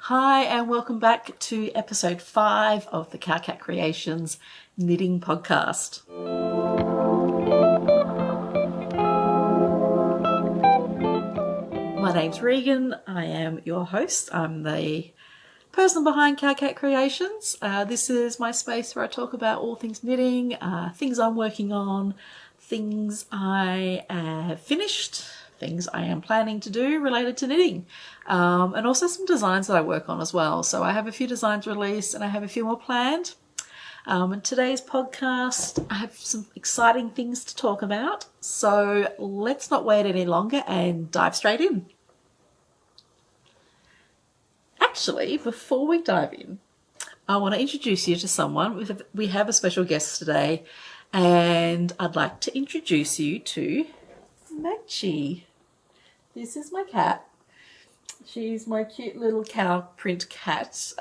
Hi and welcome back to episode 5 of the Cowcat Creations Knitting Podcast. My name's Regan. I am your host. I'm the person behind Cowcat Creations. This is my space where I talk about all things knitting, things I'm working on, things I have finished, things I am planning to do related to knitting, and also some designs that I work on as well. So I have a few designs released and I have a few more planned. In today's podcast, I have some exciting things to talk about. So let's not wait any longer and dive straight in. Actually, before we dive in, I want to introduce you to someone. We have a special guest today, and I'd like to introduce you to Machi. This is my cat. She's my cute little cow print cat.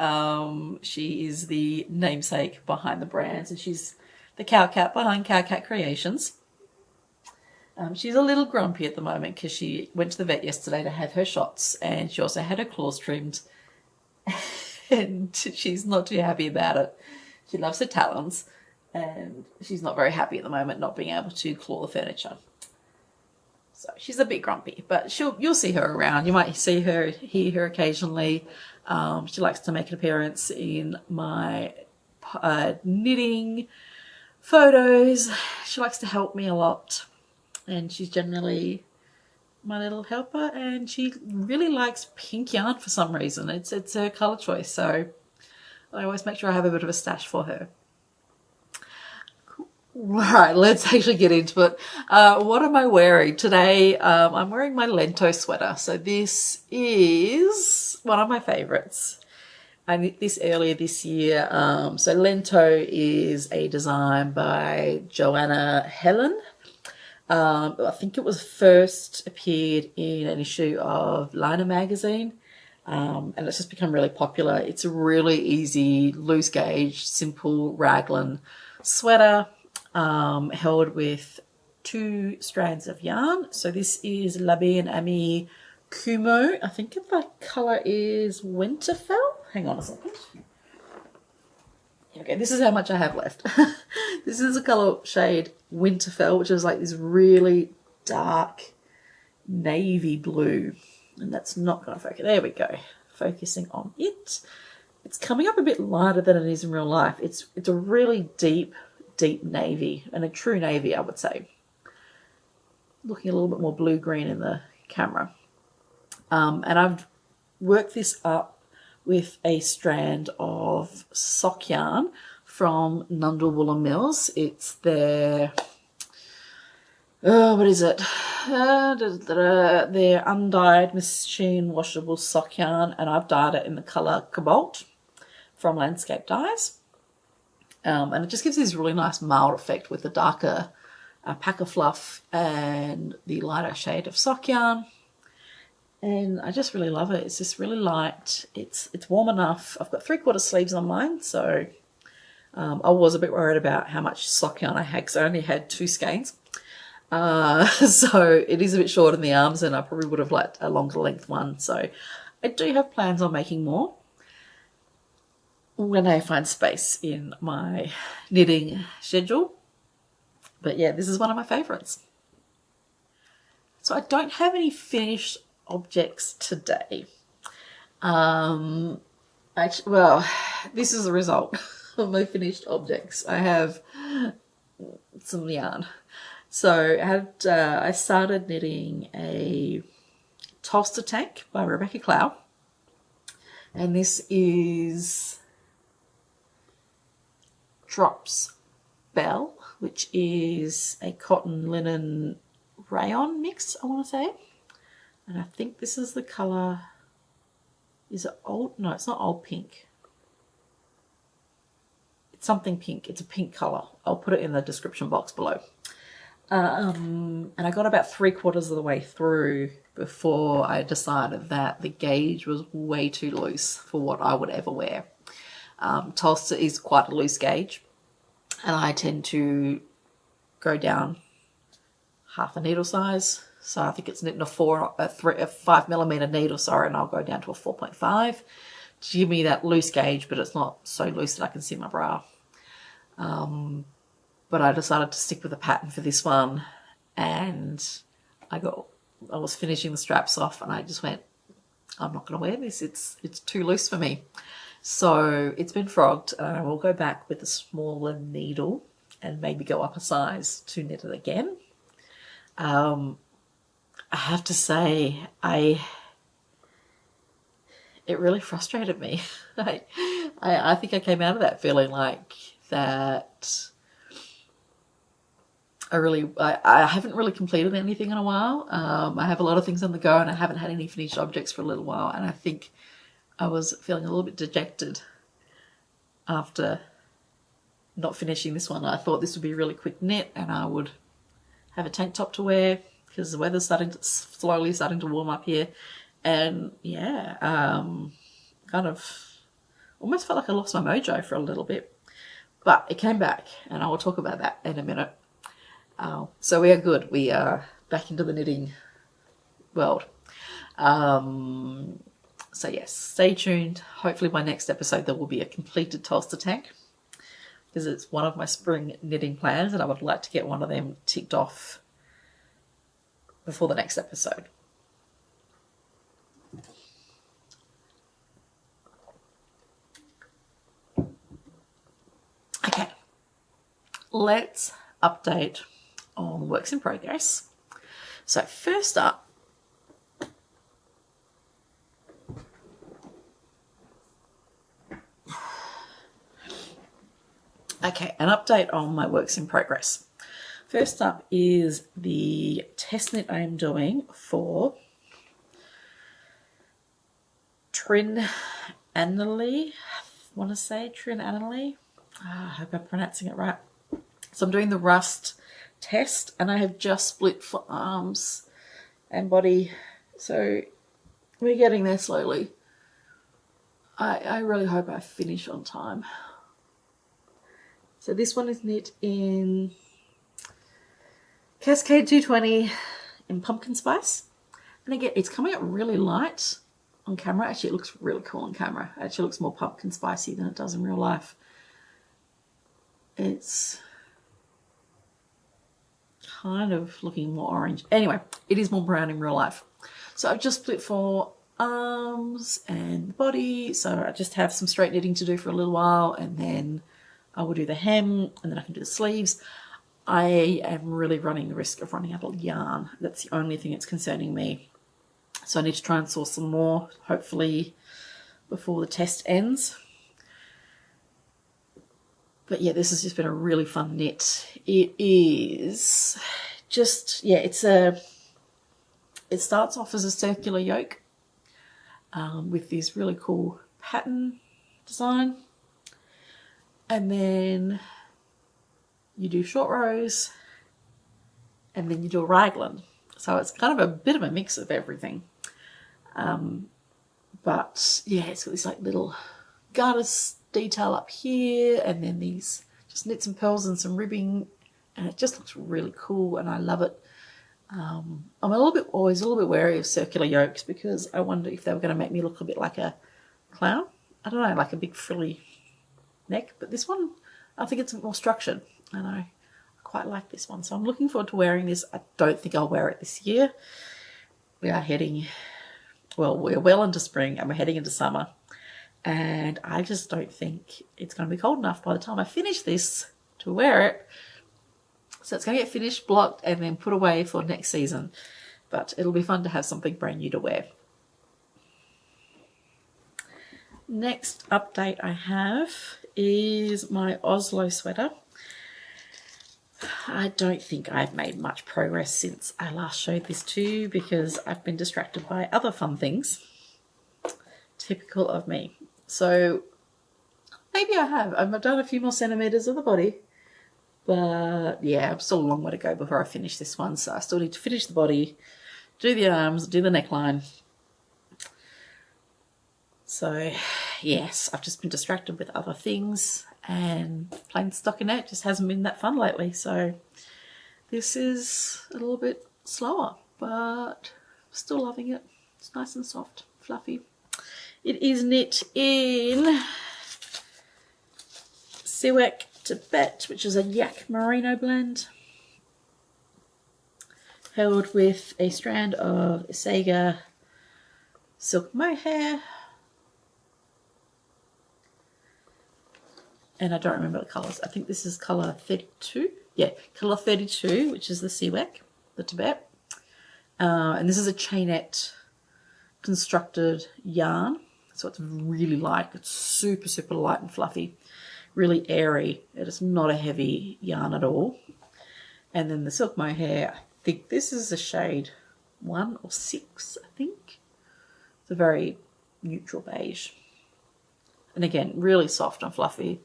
She is the namesake behind the brands, and she's the cow cat behind Cowcat Creations. She's a little grumpy at the moment because she went to the vet yesterday to have her shots, and she also had her claws trimmed, and she's not too happy about it. She loves her talons, and she's not very happy at the moment not being able to claw the furniture. So she's a bit grumpy, but you'll see her around. You might hear her occasionally. She likes to make an appearance in my knitting photos. She likes to help me a lot, and she's generally my little helper. And she really likes pink yarn for some reason. It's her colour choice, so I always make sure I have a bit of a stash for her. Right, let's actually get into it. What am I wearing?Roday, I'm wearing my Lento sweater. So this is one of my favorites. I knit this earlier this year. So Lento is a design by Joanna Helen. I think it was first appeared in an issue of Liner magazine. And it's just become really popular. It's a really easy, loose gauge, simple raglan sweater. Held with 2 strands of yarn. So this is La Bien Amie Kumo. I think the colour is Winterfell. Hang on a second. Okay, this is how much I have left. This is the colour shade Winterfell, which is like this really dark navy blue. And that's not going to focus. There we go. Focusing on it. It's coming up a bit lighter than it is in real life. It's a really deep navy, and a true navy, I would say. Looking a little bit more blue-green in the camera. And I've worked this up with a strand of sock yarn from Nundle Woolen Mills. It's their, what is it? Their undyed machine washable sock yarn, and I've dyed it in the colour Cobalt from Landscape Dyes. And it just gives this really nice mild effect with the darker packer fluff and the lighter shade of sock yarn. And I just really love it. It's just really light. It's warm enough. I've got 3/4 sleeves on mine, so I was a bit worried about how much sock yarn I had because I only had 2 skeins. So it is a bit short in the arms, and I probably would have liked a longer length one. So I do have plans on making more when I find space in my knitting schedule. But yeah, this is one of my favourites. So I don't have any finished objects today. Actually, well, this is the result of my finished objects. I have some yarn. So I started knitting a Tolsta Tank by Rebecca Clow. And this is Drops Bell, which is a cotton linen rayon mix, I want to say. And I think this is the colour, is it old? No, it's not old pink. It's something pink. It's a pink colour. I'll put it in the description box below. And I got about 3/4 of the way through before I decided that the gauge was way too loose for what I would ever wear. Tolsta is quite a loose gauge, and I tend to go down half a needle size. So I think it's knit in a 5mm needle, sorry, and I'll go down to a 4.5 to give me that loose gauge, but it's not so loose that I can see my bra. But I decided to stick with the pattern for this one, and I was finishing the straps off, and I just went, I'm not going to wear this. It's too loose for me. So it's been frogged, and I will go back with a smaller needle and maybe go up a size to knit it again. I have to say, it really frustrated me. I think I came out of that feeling like that. I haven't really completed anything in a while. I have a lot of things on the go, and I haven't had any finished objects for a little while, and I think I was feeling a little bit dejected after not finishing this one. I thought this would be a really quick knit, and I would have a tank top to wear because the weather's slowly starting to warm up here. And yeah, kind of almost felt like I lost my mojo for a little bit, but it came back, and I will talk about that in a minute. So we are good. We are back into the knitting world. So yes, stay tuned. Hopefully by next episode there will be a completed Tolsta tank, because it's one of my spring knitting plans, and I would like to get one of them ticked off before the next episode. Okay, let's update on works in progress. So first up, okay, an update on my works in progress. First up is the test knit I am doing for Trin Annalie. I want to say Trin Annalie. I hope I'm pronouncing it right. So I'm doing the rust test, and I have just split for arms and body. So we're getting there slowly. I really hope I finish on time. So this one is knit in Cascade 220 in pumpkin spice. And again, it's coming up really light on camera. Actually, it looks really cool on camera. It actually looks more pumpkin spicy than it does in real life. It's kind of looking more orange. Anyway, it is more brown in real life. So I've just split for arms and body. So I just have some straight knitting to do for a little while, and then I will do the hem, and then I can do the sleeves. I am really running the risk of running out of yarn. That's the only thing that's concerning me. So I need to try and source some more, hopefully before the test ends. But yeah, this has just been a really fun knit. It is just, yeah, it starts off as a circular yoke with this really cool pattern design. And then you do short rows, and then you do a raglan. So it's kind of a bit of a mix of everything. But yeah, it's got this like little garter detail up here, and then these just knits and pearls and some ribbing, and it just looks really cool, and I love it. I'm always a little bit wary of circular yokes, because I wonder if they were going to make me look a bit like a clown. I don't know, like a big frilly neck, but this one, I think it's more structured, and I quite like this one. So I'm looking forward to wearing this. I don't think I'll wear it this year. We are we're well into spring, and we're heading into summer. And I just don't think it's going to be cold enough by the time I finish this to wear it. So it's going to get finished, blocked, and then put away for next season. But it'll be fun to have something brand new to wear. Next update I have is my Oslo sweater. I don't think I've made much progress since I last showed this to you, because I've been distracted by other fun things. Typical of me. So maybe I have. I've done a few more centimetres of the body. But yeah, I'm still a long way to go before I finish this one. So I still need to finish the body, do the arms, do the neckline. So yes, I've just been distracted with other things, and plain stockinette just hasn't been that fun lately. So this is a little bit slower, but still loving it. It's nice and soft, fluffy. It is knit in Siwak Tibet, which is a yak merino blend, held with a strand of Sega silk mohair, and I don't remember the colours. I think this is colour 32. Yeah, colour 32, which is the Siwak, the Tibet. And this is a chainette constructed yarn. So it's really light. It's super, super light and fluffy. Really airy. It is not a heavy yarn at all. And then the silk mohair, I think this is a shade 1 or 6, I think. It's a very neutral beige. And again, really soft and fluffy.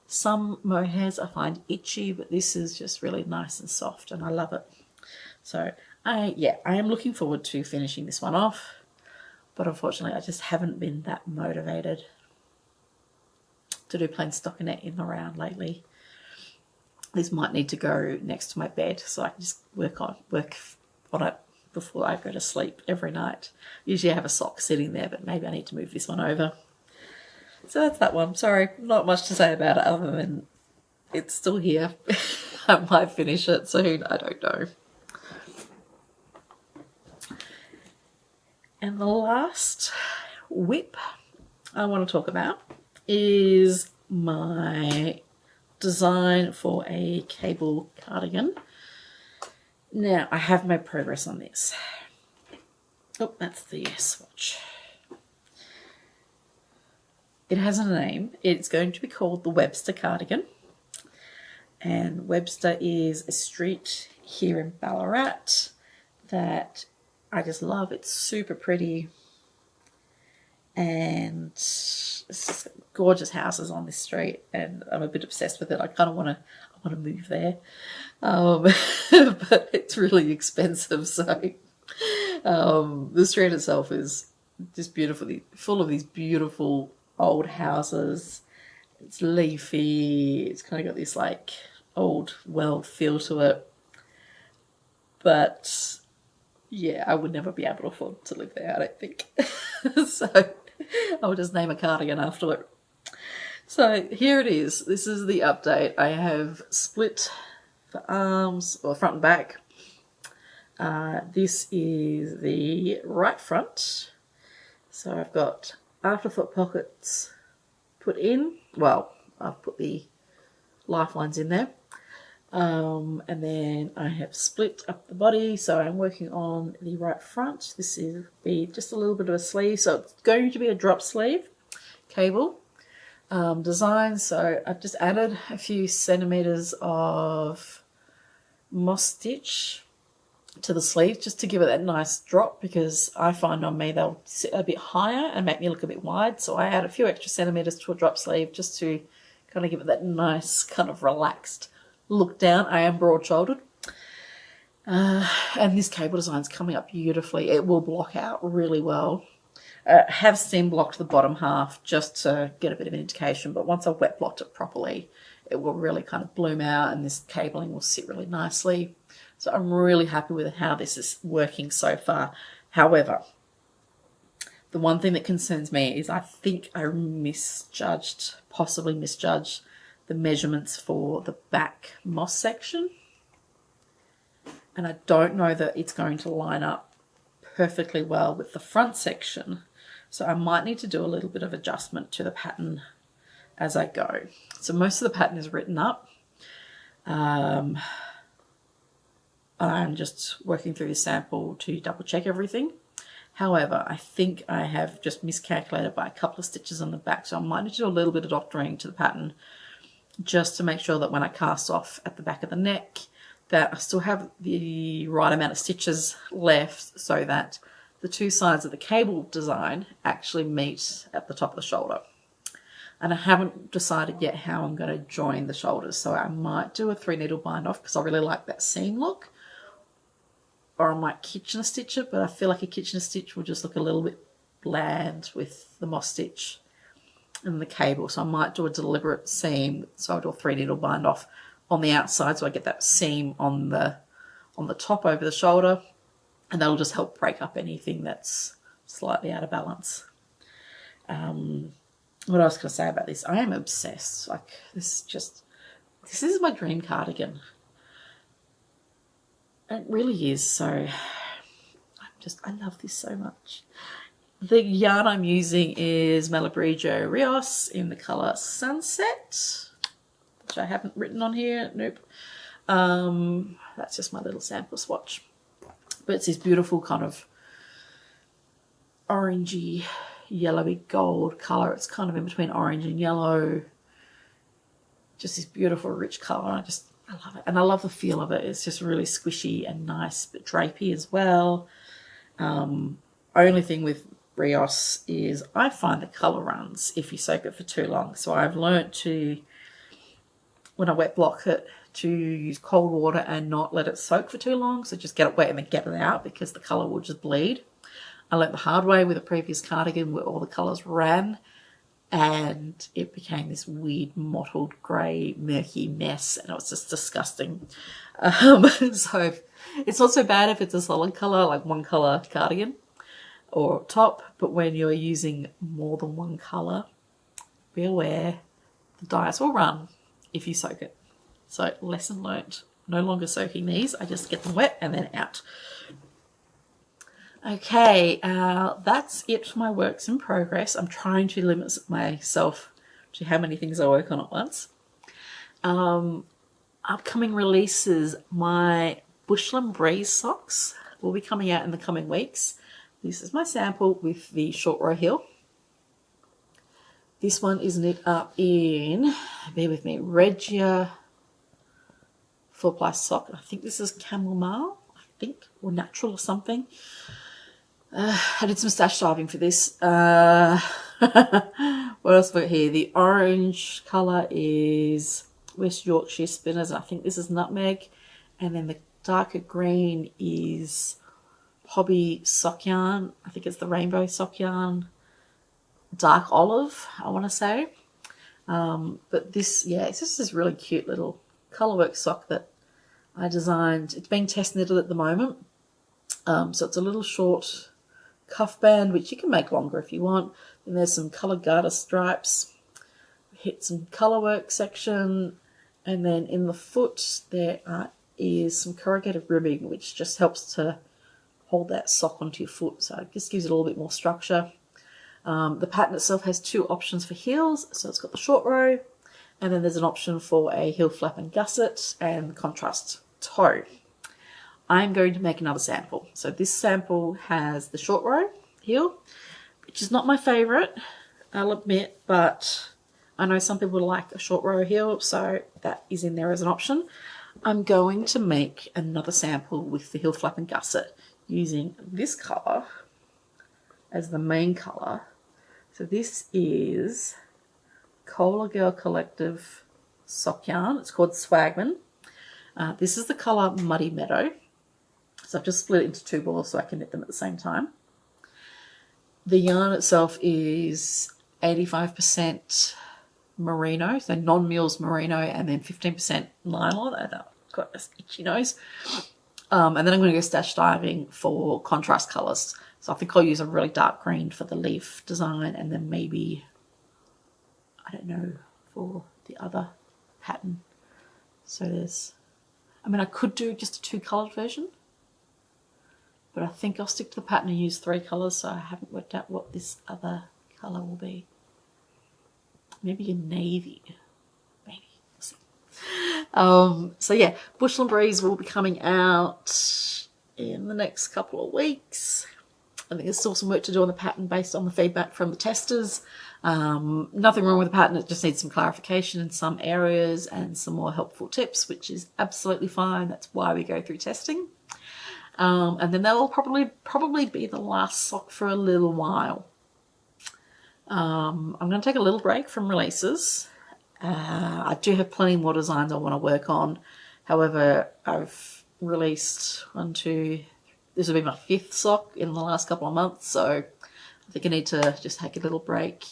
Some mohairs I find itchy, but this is just really nice and soft, and I love it. So I am looking forward to finishing this one off, but unfortunately I just haven't been that motivated to do plain stockinette in the round lately. This might need to go next to my bed so I can just work on it before I go to sleep every night. Usually I have a sock sitting there, but maybe I need to move this one over. So that's that one. Sorry, not much to say about it other than it's still here. I might finish it soon. I don't know. And the last whip I want to talk about is my design for a cable cardigan. Now, I have made progress on this. Oh, that's the swatch. It has a name. It's going to be called the Webster Cardigan. And Webster is a street here in Ballarat that I just love. It's super pretty. And it's just gorgeous houses on this street. And I'm a bit obsessed with it. I kind of want to move there. But it's really expensive. So the street itself is just beautifully full of these beautiful old houses. It's leafy. It's kind of got this like old world feel to it. But yeah, I would never be able to afford to live there, I don't think. So I'll just name a cardigan after it. So here it is. This is the update. I have split the arms, or front and back. This is the right front. So I've got afterfoot pockets put in. Well, I've put the lifelines in there. And then I have split up the body, so I'm working on the right front. This is be just a little bit of a sleeve, so it's going to be a drop sleeve cable design. So I've just added a few centimeters of moss stitch to the sleeve just to give it that nice drop, because I find on me they'll sit a bit higher and make me look a bit wide. So I add a few extra centimeters to a drop sleeve just to kind of give it that nice kind of relaxed look down. I am broad-shouldered. And this cable design is coming up beautifully. It will block out really well. Have seam blocked the bottom half just to get a bit of an indication, but once I've wet blocked it properly, it will really kind of bloom out and this cabling will sit really nicely. So I'm really happy with how this is working so far. However, the one thing that concerns me is I think I possibly misjudged the measurements for the back moss section. And I don't know that it's going to line up perfectly well with the front section. So I might need to do a little bit of adjustment to the pattern as I go. So most of the pattern is written up. I'm just working through the sample to double check everything. However, I think I have just miscalculated by a couple of stitches on the back. So I might need to do a little bit of doctoring to the pattern just to make sure that when I cast off at the back of the neck, that I still have the right amount of stitches left so that the two sides of the cable design actually meet at the top of the shoulder. And I haven't decided yet how I'm going to join the shoulders. So I might do a 3-needle bind off because I really like that seam look. Or I might Kitchener stitch it, but I feel like a Kitchener stitch will just look a little bit bland with the moss stitch and the cable. So I might do a deliberate seam. So I'll do a 3-needle bind off on the outside so I get that seam on the top over the shoulder, and that'll just help break up anything that's slightly out of balance. What else can I say about this? I am obsessed. Like, this is my dream cardigan. It really is. So I love this so much. The yarn I'm using is Malabrigo Rios in the colour Sunset, which I haven't written on here. Nope. That's just my little sample swatch. But it's this beautiful kind of orangey, yellowy gold colour. It's kind of in between orange and yellow. Just this beautiful, rich colour. I love it. And I love the feel of it. It's just really squishy and nice, but drapey as well. Only thing with Rios is I find the colour runs if you soak it for too long. So I've learnt to, when I wet block it, to use cold water and not let it soak for too long. So just get it wet and then get it out, because the colour will just bleed. I learnt the hard way with a previous cardigan where all the colours ran and it became this weird mottled grey murky mess, and it was just disgusting. So it's not so bad if it's a solid colour, like one colour cardigan or top, but when you're using more than one colour, be aware the dyes will run if you soak it. So lesson learnt. No longer soaking these. I just get them wet and then out. Okay, that's it for my works in progress. I'm trying to limit myself to how many things I work on at once. Upcoming releases, my Bushland Breeze socks will be coming out in the coming weeks. This is my sample with the short row heel. This one is knit up in, bear with me, Regia 4-ply sock. I think this is camel marl, or natural or something. I did some stash diving for this. What else have I got here? The orange colour is West Yorkshire Spinners. I think this is nutmeg. And then the darker green is Hobby sock yarn. I think it's the rainbow sock yarn. Dark olive, I want to say. But this, it's just this really cute little colourwork sock that I designed. It's being test knitted at the moment. So it's a little short cuff band, which you can make longer if you want. Then there's some coloured garter stripes. Hit some colourwork section. And then in the foot there is some corrugated ribbing, which just helps to hold that sock onto your foot. So it just gives it a little bit more structure. The pattern itself has two options for heels. So it's got the short row, and then there's an option for a heel flap and gusset and contrast toe. I'm going to make another sample. So this sample has the short row heel, which is not my favourite, I'll admit, but I know some people like a short row heel, so that is in there as an option. I'm going to make another sample with the heel flap and gusset using this colour as the main colour. So this is Cola Girl Collective sock yarn. It's called Swagman. This is the colour Muddy Meadow. So I've just split it into two balls so I can knit them at the same time. The yarn itself is 85% merino, so non-Mills merino, and then 15% nylon. I've got this itchy nose. And then I'm going to go stash diving for contrast colours. So I think I'll use a really dark green for the leaf design, and then maybe, I don't know, for the other pattern. So there's, I could do just a two-coloured version, but I think I'll stick to the pattern and use 3 colours, so I haven't worked out what this other colour will be. Maybe a navy. Maybe. We'll see. So yeah, Bushland Breeze will be coming out in the next couple of weeks. I think there's still some work to do on the pattern based on the feedback from the testers. Nothing wrong with the pattern, it just needs some clarification in some areas and some more helpful tips, which is absolutely fine. That's why we go through testing. And then that'll probably be the last sock for a little while. I'm going to take a little break from releases. I do have plenty more designs I want to work on. However, I've released this will be my 5th sock in the last couple of months, so I think I need to just take a little break,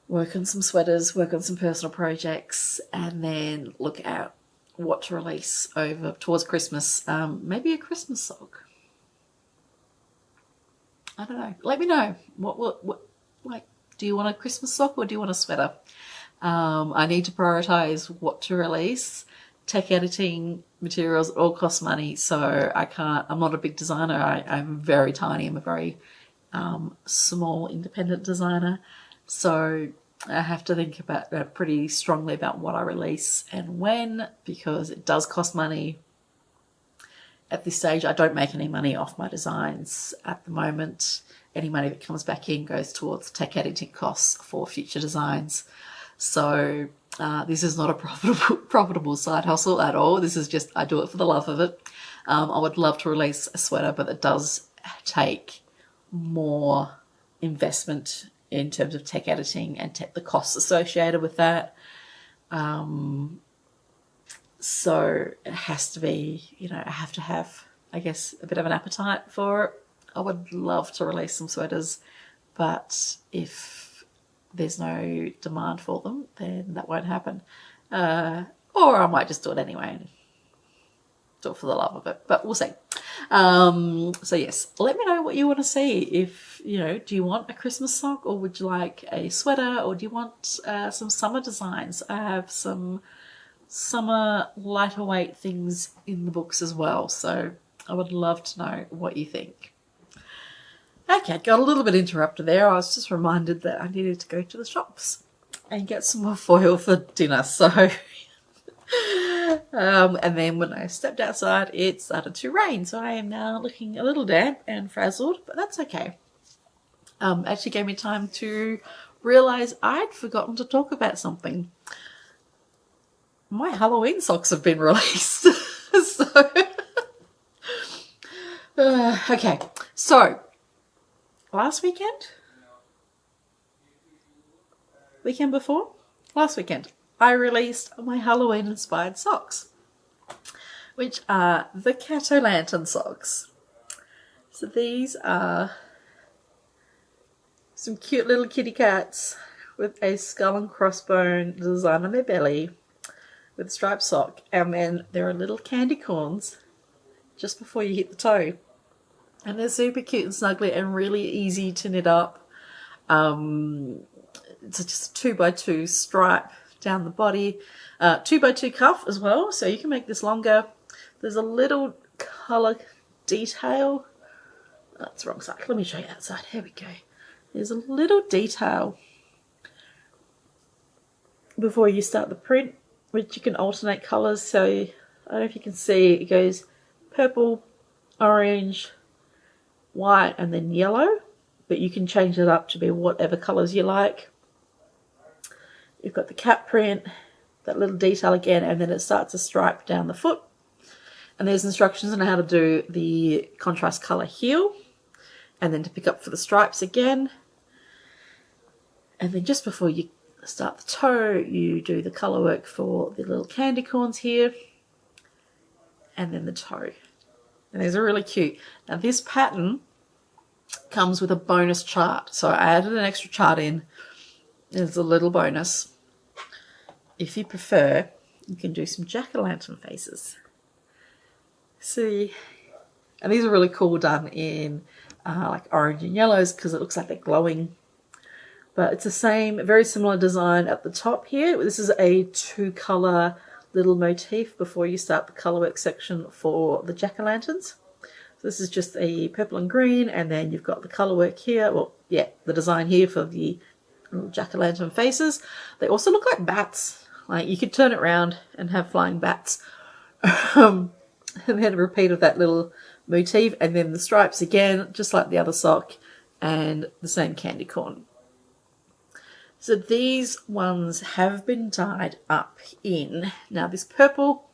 work on some sweaters, work on some personal projects, and then look at what to release over towards Christmas. Maybe a Christmas sock. I don't know. Let me know. What like, do you want a Christmas sock or do you want a sweater? I need to prioritize what to release. Tech editing materials all cost money, so I'm not a big designer. I'm very tiny. I'm a very small independent designer. So I have to think about pretty strongly about what I release and when, because it does cost money. At this stage, I don't make any money off my designs at the moment. Any money that comes back in goes towards tech editing costs for future designs. So this is not a profitable side hustle at all. This is just, I do it for the love of it. I would love to release a sweater, but it does take more investment in terms of tech editing and the costs associated with that. So it has to be, I have to have, I guess, a bit of an appetite for it. I would love to release some sweaters, but if there's no demand for them, then that won't happen. Or I might just do it anyway and do it for the love of it, but we'll see. So yes, let me know what you want to see. If, do you want a Christmas sock, or would you like a sweater, or do you want some summer designs? I have some summer lighter weight things in the books as well, so I would love to know what you think. Okay, got a little bit interrupted there. I was just reminded that I needed to go to the shops and get some more foil for dinner. So, and then when I stepped outside, it started to rain. So I am now looking a little damp and frazzled, but that's okay. Actually gave me time to realize I'd forgotten to talk about something. My Halloween socks have been released. Okay, so last weekend before? Last weekend, I released my Halloween inspired socks, which are the Cat-O-Lantern socks. So these are some cute little kitty cats with a skull and crossbone design on their belly with a striped sock, and then there are little candy corns just before you hit the toe. And they're super cute and snuggly and really easy to knit up. It's just a 2x2 stripe down the body. 2x2 cuff as well, so you can make this longer. There's a little colour detail. Oh, that's the wrong side. Let me show you outside. Here we go. There's a little detail before you start the print, which you can alternate colours. So I don't know if you can see, it goes purple, orange, white, and then yellow, but you can change it up to be whatever colours you like. You've got the cat print, that little detail again, and then it starts to stripe down the foot. And there's instructions on how to do the contrast colour heel, and then to pick up for the stripes again. And then just before you start the toe, you do the colour work for the little candy corns here, and then the toe. And these are really cute. Now this pattern comes with a bonus chart. So I added an extra chart in. There's a little bonus. If you prefer, you can do some jack-o'-lantern faces. See? And these are really cool, done in like orange and yellows, because it looks like they're glowing. But it's the same, very similar design at the top here. This is a 2-colour little motif before you start the colourwork section for the jack-o'-lanterns. So this is just a purple and green, and then you've got the colourwork here, well, yeah, the design here for the jack-o'-lantern faces. They also look like bats. Like, you could turn it around and have flying bats. And then a repeat of that little motif, and then the stripes again, just like the other sock, and the same candy corn. So these ones have been dyed up in, now this purple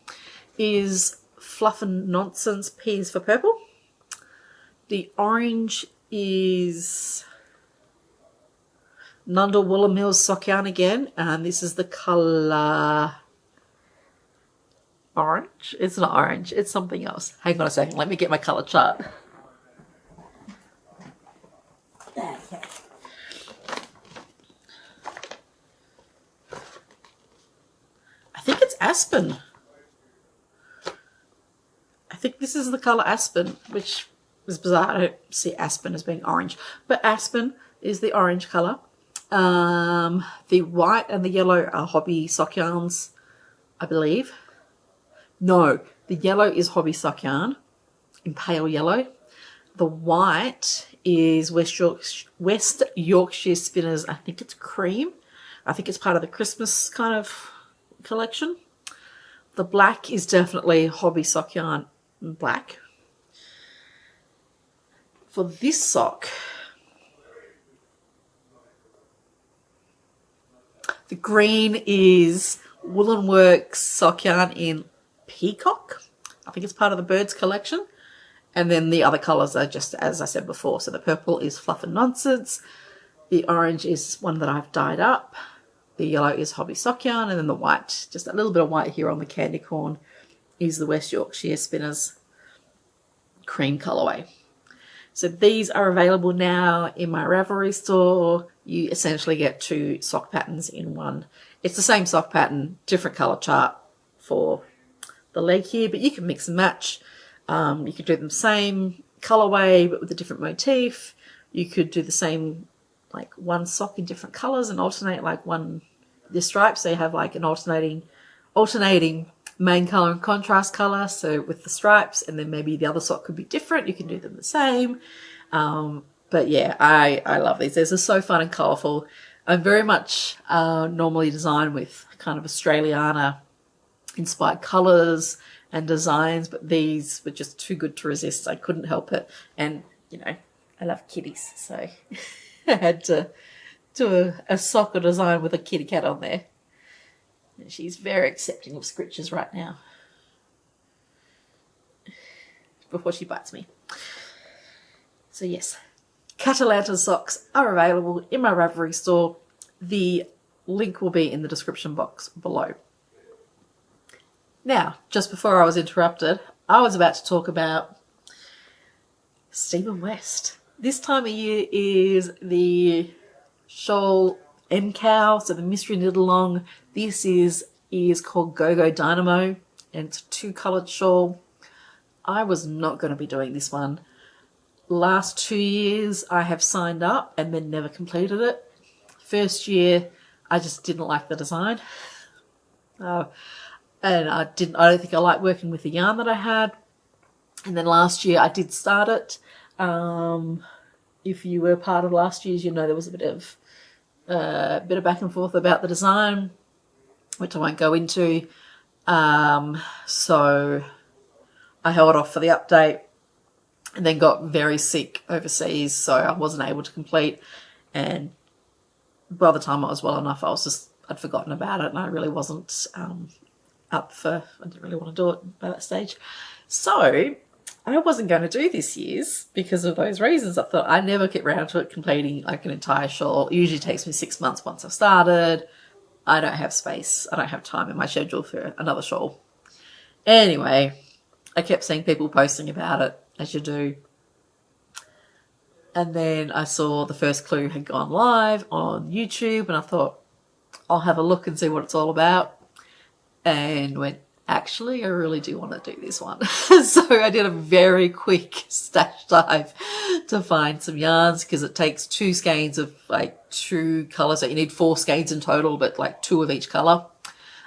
is Fluff and Nonsense Peas for Purple. The orange is Nundle Woolen Mills Sock Yarn again, and this is the colour orange. It's not orange, it's something else. Hang on a second, let me get my colour chart. Okay. I think it's Aspen. I think this is the colour Aspen, which It's bizarre. I don't see aspen as being orange, but aspen is the orange colour. The white and the yellow are hobby sock yarns, I believe. No, the yellow is hobby sock yarn in pale yellow. The white is West Yorkshire Spinners. I think it's cream. I think it's part of the Christmas kind of collection. The black is definitely hobby sock yarn black. For this sock, the green is Woolen Works sock yarn in peacock. I think it's part of the birds collection. And then the other colours are just as I said before. So the purple is Fluff and Nonsense. The orange is one that I've dyed up. The yellow is Hobby Sock Yarn. And then the white, just a little bit of white here on the candy corn, is the West Yorkshire Spinners cream colourway. So these are available now in my Ravelry store. You essentially get 2 sock patterns in one. It's the same sock pattern, different colour chart for the leg here, but you can mix and match. You could do the same colourway but with a different motif. You could do the same, like one sock in different colours and alternate like the stripes. So you have like an alternating main colour and contrast colour. So with the stripes, and then maybe the other sock could be different. You can do them the same. But yeah, I love these. These are so fun and colourful. I'm very much normally design with kind of Australiana inspired colours and designs, but these were just too good to resist. I couldn't help it. And, you know, I love kitties, so I had to do a sock or design with a kitty cat on there. And she's very accepting of scritches right now before she bites me. So yes, Catalanta socks are available in my Ravelry store. The link will be in the description box below. Now, just before I was interrupted, I was about to talk about Stephen West. This time of year is the shawl MKAL, so the mystery knit along. This is called Go Dynamo, and it's a 2-coloured shawl. I was not going to be doing this one. Last 2 years I have signed up and then never completed it. First year I just didn't like the design. And I don't think I liked working with the yarn that I had. And then last year I did start it. If you were part of last year's, you know there was a bit of back and forth about the design, which I won't go into. So I held off for the update and then got very sick overseas, so I wasn't able to complete. And by the time I was well enough, I'd forgotten about it, and I really wasn't I didn't really want to do it by that stage. So I wasn't going to do this year's because of those reasons. I thought I never get round to it completing like an entire shawl. It usually takes me 6 months once I've started. I don't have space. I don't have time in my schedule for another shawl. Anyway, I kept seeing people posting about it, as you do. And then I saw the first clue had gone live on YouTube, and I thought, I'll have a look and see what it's all about. And went, actually, I really do want to do this one. So I did a very quick stash dive to find some yarns, because it takes 2 skeins of like 2 colours. So you need 4 skeins in total, but like 2 of each colour,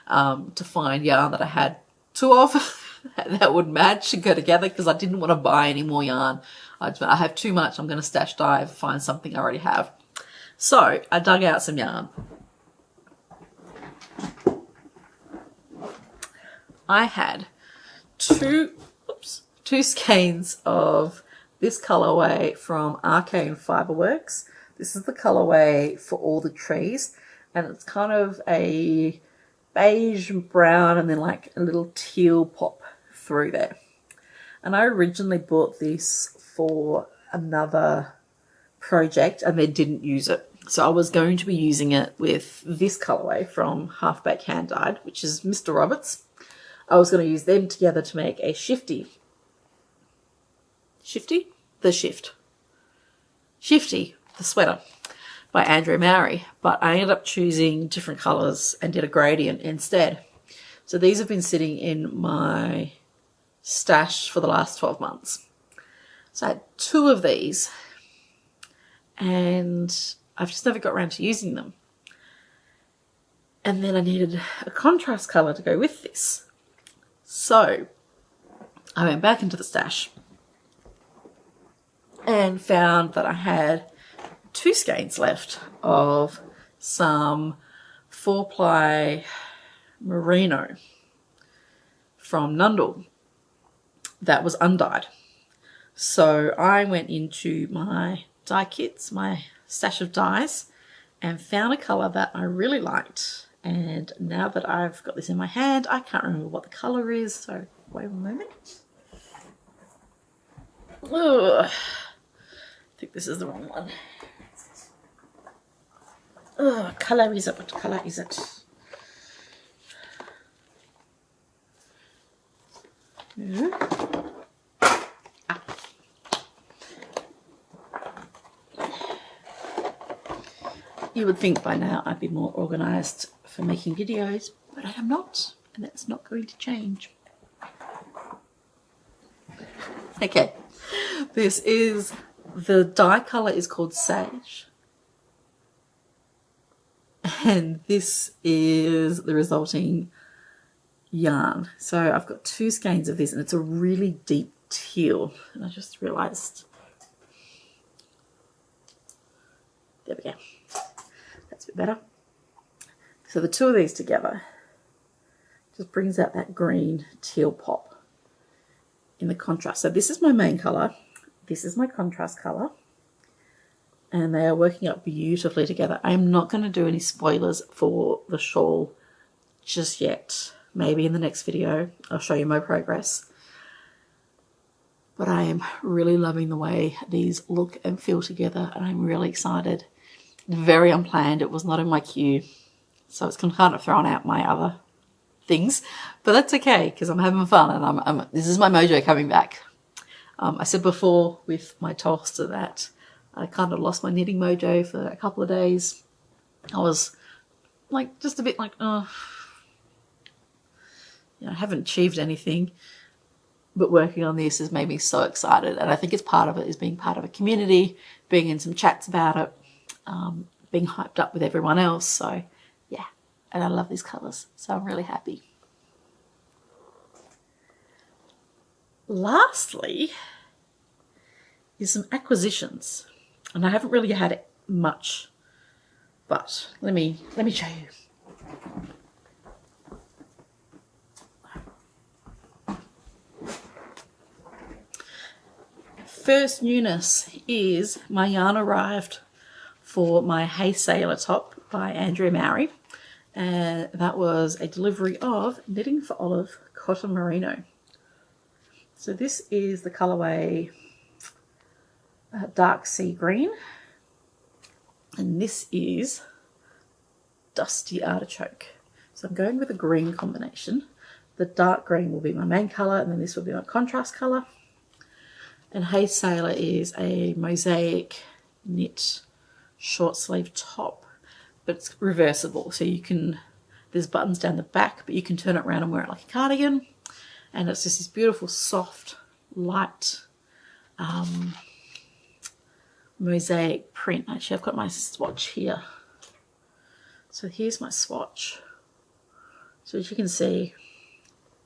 to find yarn that I had 2 of that would match and go together, because I didn't want to buy any more yarn. I have too much. I'm going to stash dive, find something I already have. So I dug out some yarn. I had 2 skeins of this colourway from Arcane Fiberworks. This is the colourway for all the trees, and it's kind of a beige and brown and then like a little teal pop through there. And I originally bought this for another project and then didn't use it. So I was going to be using it with this colourway from Half Baked Hand Dyed, which is Mr. Roberts. I was going to use them together to make a Shifty, the sweater by Andrew Mowry, but I ended up choosing different colours and did a gradient instead. So these have been sitting in my stash for the last 12 months. So I had 2 of these and I've just never got around to using them. And then I needed a contrast colour to go with this. So I went back into the stash and found that I had 2 skeins left of some 4-ply merino from Nundle that was undyed. So I went into my dye kits, my stash of dyes, and found a colour that I really liked. And now that I've got this in my hand, I can't remember what the colour is, so wait a moment. Ugh. I think this is the wrong one. Oh, what colour is it? What colour is it? You would think by now I'd be more organised for making videos, but I am not, and that's not going to change. Okay, this is, the dye colour is called Sage, and this is the resulting yarn. So I've got 2 skeins of this, and it's a really deep teal, and I just realised, there we go, that's a bit better. So the 2 of these together just brings out that green teal pop in the contrast. So this is my main colour, this is my contrast colour, and they are working up beautifully together. I am not going to do any spoilers for the shawl just yet. Maybe in the next video I'll show you my progress. But I am really loving the way these look and feel together, and I'm really excited. Very unplanned, it was not in my queue, so it's kind of thrown out my other things, but that's okay because I'm having fun, and this is my mojo coming back. I said before with my Tolsta that I kind of lost my knitting mojo for a couple of days. I was like just a bit like, oh, you know, I haven't achieved anything, but working on this has made me so excited, and I think it's part of it is being part of a community, being in some chats about it, being hyped up with everyone else. So yeah, and I love these colours, so I'm really happy. Lastly is some acquisitions, and I haven't really had much, but let me show you. First newness is my yarn arrived for my Hey Sailor top by Andrea Mowry, and that was a delivery of Knitting for Olive Cotton Merino. So this is the colourway Dark Sea Green, and this is Dusty Artichoke. So I'm going with a green combination. The dark green will be my main colour, and then this will be my contrast colour. And Hey Sailor is a mosaic knit short sleeve top, but it's reversible, so you can, there's buttons down the back, but you can turn it around and wear it like a cardigan, and it's just this beautiful soft light mosaic print. Actually, I've got my swatch here, so here's my swatch. So as you can see,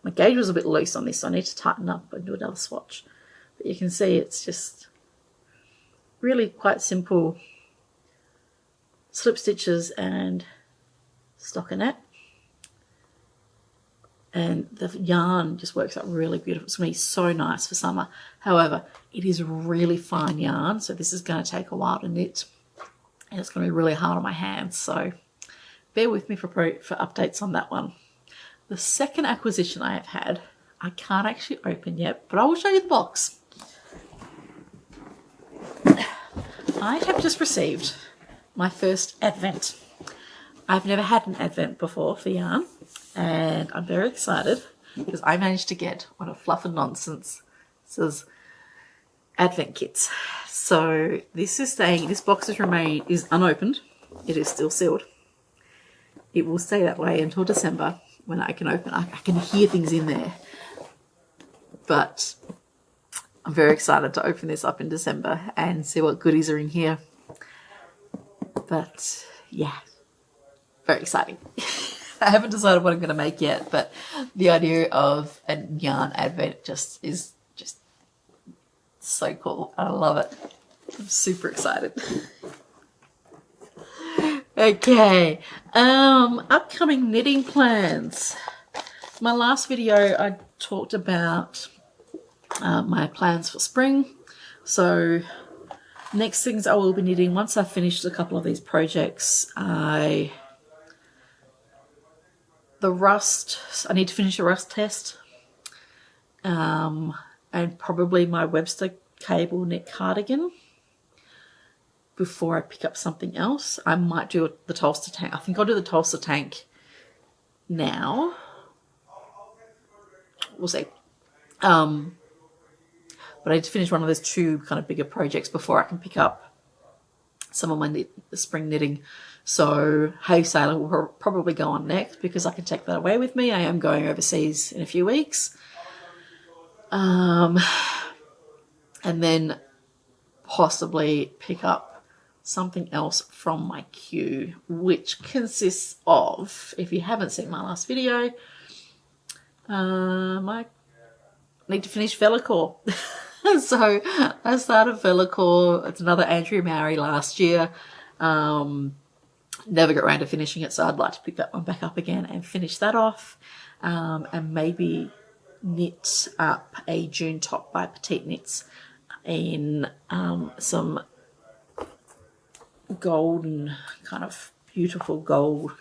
my gauge was a bit loose on this, so I need to tighten up and do another swatch, but you can see it's just really quite simple slip stitches and stockinette, and the yarn just works out really beautiful. It's going to be so nice for summer. However, it is really fine yarn, so this is going to take a while to knit, and it's going to be really hard on my hands, so bear with me for updates on that one. The second acquisition I have had, I can't actually open yet, but I will show you the box. I have just received my first advent. I've never had an advent before for yarn, and I'm very excited because I managed to get one of Fluff and Nonsense. It says advent kits. So this is saying this box is unopened. It is still sealed. It will stay that way until December when I can open. I can hear things in there, but I'm very excited to open this up in December and see what goodies are in here. But yeah, very exciting. I haven't decided what I'm going to make yet, but the idea of a yarn advent is just so cool. I love it. I'm super excited. Okay, upcoming knitting plans. My last video I talked about my plans for spring. So next things I will be knitting, once I've finished a couple of these projects, I need to finish a rust test, and probably my Webster cable knit cardigan before I pick up something else. I might do the Tolsta tank. I think I'll do the Tolsta tank now. We'll see. But I need to finish one of those two kind of bigger projects before I can pick up some of my spring knitting. So Hey Sailor will probably go on next because I can take that away with me. I am going overseas in a few weeks. And then possibly pick up something else from my queue, which consists of, if you haven't seen my last video, I need to finish Velocore. So I started Velocore. It's another Andrea Mowry last year. Never got around to finishing it, so I'd like to pick that one back up again and finish that off, and maybe knit up a June top by Petite Knits in some golden, kind of beautiful gold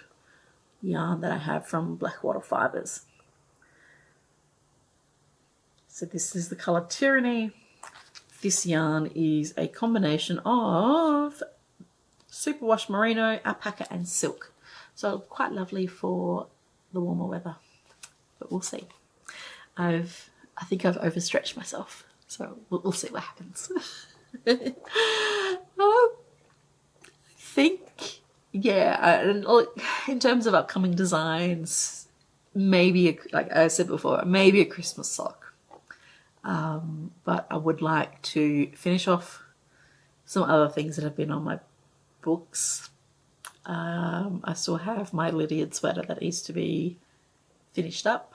yarn that I have from Blackwater Fibres. So this is the colour Tyranny. This yarn is a combination of superwash merino, alpaca and silk. So quite lovely for the warmer weather, but we'll see. I think I've overstretched myself, so we'll see what happens. I think, yeah, and look, in terms of upcoming designs, maybe, like I said before, maybe a Christmas sock. But I would like to finish off some other things that have been on my books. I still have my Lydiard sweater that needs to be finished up.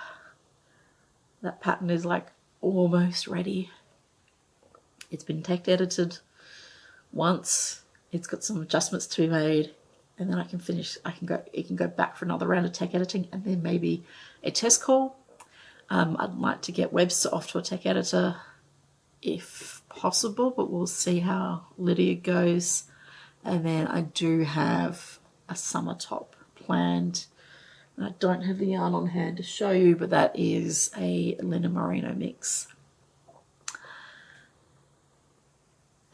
That pattern is like almost ready. It's been text edited once. It's got some adjustments to be made, and then it can go back for another round of tech editing, and then maybe a test call. I'd like to get Webster off to a tech editor if possible, but we'll see how Lydia goes. And then I do have a summer top planned. I don't have the yarn on hand to show you, but that is a linen merino mix.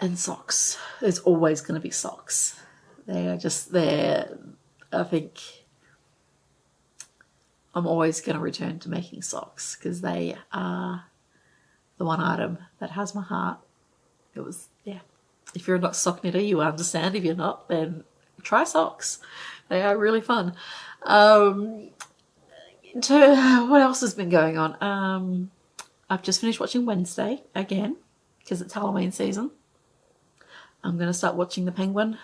And socks. There's always going to be socks. They are just there. I think I'm always going to return to making socks because they are the one item that has my heart. It was, yeah. If you're a sock knitter, you understand. If you're not, then try socks. They are really fun. What else has been going on? I've just finished watching Wednesday again because it's Halloween season. I'm going to start watching The Penguin.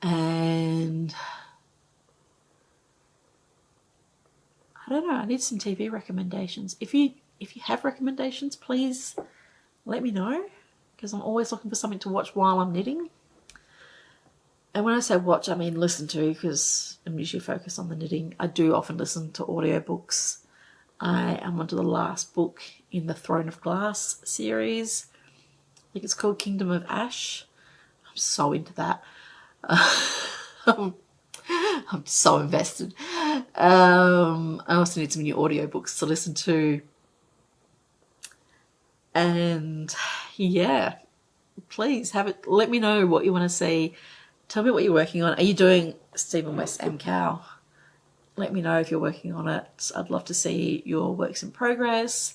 And I don't know, I need some TV recommendations. If you have recommendations, please let me know, because I'm always looking for something to watch while I'm knitting. And when I say watch, I mean listen to, because I'm usually focused on the knitting. I do often listen to audiobooks. I am onto the last book in the Throne of Glass series. I think it's called Kingdom of Ash. I'm so into that. I'm so invested. I also need some new audiobooks to listen to. And yeah, please let me know what you want to see. Tell me what you're working on. Are you doing Stephen West MKAL? Let me know if you're working on it. I'd love to see your works in progress.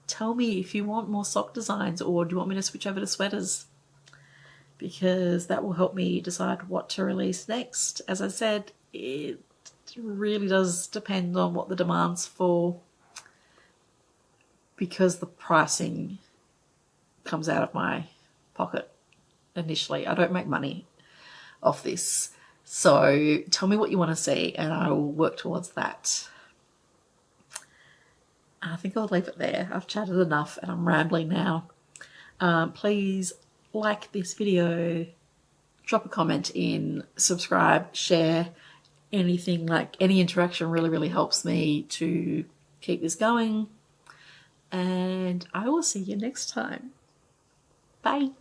Tell me if you want more sock designs, or do you want me to switch over to sweaters? Because that will help me decide what to release next. As I said, it really does depend on what the demand's for. because the pricing comes out of my pocket initially. I don't make money off this. So tell me what you want to see and I will work towards that. I think I'll leave it there. I've chatted enough and I'm rambling now. Please like this video, drop a comment in, subscribe, share, anything, like any interaction really helps me to keep this going. And I will see you next time. Bye.